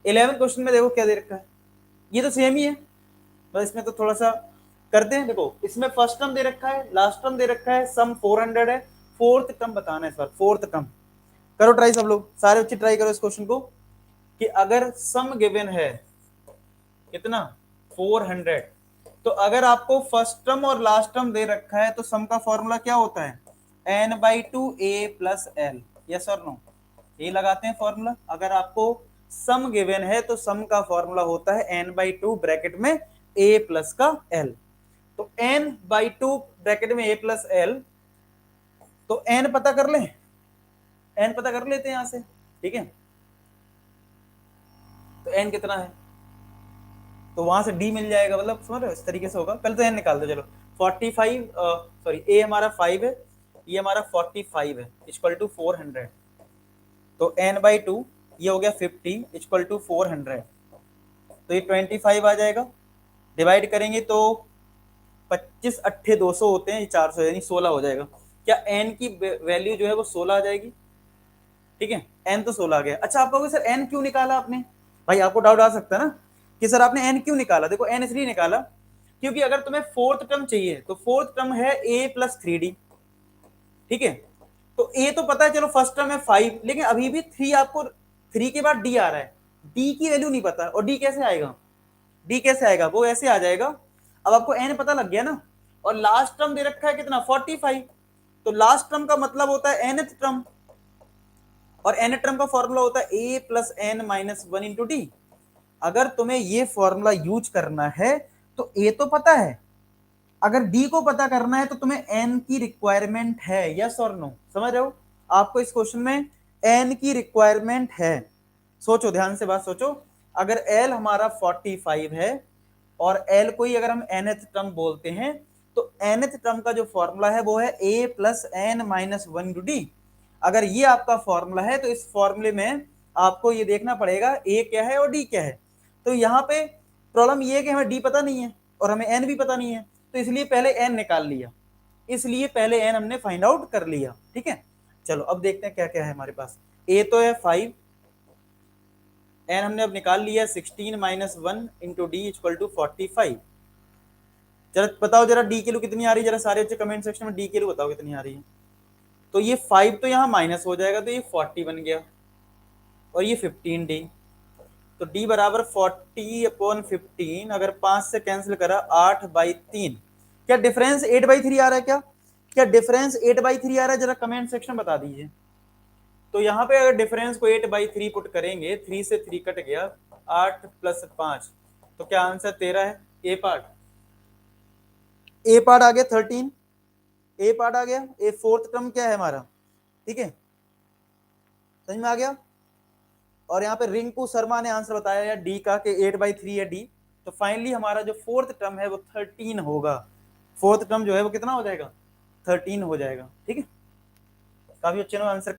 11 question में देखो क्या दे रखा है, ये तो सेम ही है, बस इसमें तो थोड़ा सा करते हैं। देखो इसमें फर्स्ट टर्म दे रखा है, लास्ट टर्म दे रखा है, सम 400 है, फोर्थ टर्म बताना है इस बार, फोर्थ टर्म। करो ट्राई सब लोग, सारे बच्चे ट्राई करो इस क्वेश्चन को, कि अगर सम गिवन है कितना 400, तो अगर आपको फर्स्ट टर्म और लास्ट टर्म दे रखा है तो सम का फॉर्मूला क्या होता है, n/2 a+l, यस और नो, ये लगाते हैं फॉर्मूला। अगर आपको सम गिवन है तो सम का फॉर्मूला होता है n/2 ब्रैकेट में a प्लस का l। तो n/2 ब्रैकेट में a प्लस l, तो n पता कर लें, n पता कर लेते हैं यहां से, ठीक है। तो n कितना है, तो वहां से d मिल जाएगा, मतलब समझ रहे हो, इस तरीके से होगा। पहले तो n निकाल दो चलो, 45 सॉरी a हमारा 5 है, ये हमारा 45 है, इक्वल टू 400, तो n/2 ये हो गया 50 इक्वल टू 400, तो ये 25 आ जाएगा। डिवाइड करेंगे तो 25 अट्ठे 200 होते हैं, ये 400 यानी 16 हो जाएगा। क्या n की वैल्यू जो है वो 16 आ जाएगी, ठीक है। n तो 16 आ गया। अच्छा आप कहोगे सर n क्यों निकाला आपने, भाई आपको डाउट आ सकता है ना कि सर आपने n क्यों निकाला। देखो n इसलिए निकाला क्योंकि अगर तुम्हें फोर्थ टर्म चाहिए तो फोर्थ टर्म है a+3d, ठीक है। तो a तो पता है, चलो फर्स्ट टर्म है 5, लेकिन अभी भी 3 आपको, 3 के बाद d आ रहा है, d की वैल्यू नहीं पता, और d कैसे आएगा, d कैसे आएगा, वो ऐसे आ जाएगा। अब आपको n पता लग गया ना, और लास्ट टर्म दे रखा है कितना 45, तो लास्ट टर्म का मतलब होता है nth टर्म, और n टर्म का फॉर्मूला होता है a+n-1 × d। अगर तुम्हें ये फॉर्मूला यूज करना है तो a तो पता है, अगर d को पता करना है तो तुम्हें n की रिक्वायरमेंट है, यस और नो, समझ रहे हो। आपको इस क्वेश्चन में n की रिक्वायरमेंट है। सोचो ध्यान से बात सोचो, अगर l हमारा 45 है और l को ही अगर हम nth टर्म बोलते हैं, तो nth टर्म का जो फॉर्मूला है वो है a+n-1 × d। अगर ये आपका फॉर्मूला है तो इस फॉर्मूले में आपको ये देखना पड़ेगा a क्या है और d क्या है। तो यहाँ पे प्रॉब्लम ये है कि हमें d पता नहीं है और हमें n भी पता नहीं है, तो इसलिए पहले n निकाल लिया, इसलिए पहले n हमने फाइंड आउट कर लिया, ठीक है। चलो अब देखते हैं क्या क्या है हमारे पास। a तो है 5, n हमने अब निकाल लिया 16-1 × d इक्वल टू 45। जरा बताओ जरा d की वैल्यू कितनी आ रही है, जरा सारे बच्चे कमेंट सेक्शन में d की वैल्यू बताओ कितनी आ रही है। तो ये 5 तो यहाँ माइनस हो जाएगा, तो ये 40 बन गया, और ये 15d, तो d बराबर 40/15, अगर 5 से कैंसिल करा 8/3। क्या डिफरेंस 8/3 आ रहा है, क्या डिफरेंस 8/3 आ रहा है, जरा कमेंट सेक्शन बता दीजिए। तो यहाँ पे अगर डिफरेंस को 8/3 पुट करेंगे, 3 से 3 कट गया, 8 + 5, तो क्या आंसर 13 है। ए पार्ट आ गया 13, ए पार्ट आ गया, ए फोर्थ टर्म क्या है हमारा, ठीक है, समझ में आ गया। और यहाँ पे रिंकू शर्मा ने आंसर बताया है डी का कि 8/3 है डी। तो फाइनली हमारा जो फोर्थ टर्म है वो 13 होगा, फोर्थ टर्म जो है वो कितना हो जाएगा 13 हो जाएगा, ठीक है। काफी अच्छे ने आंसर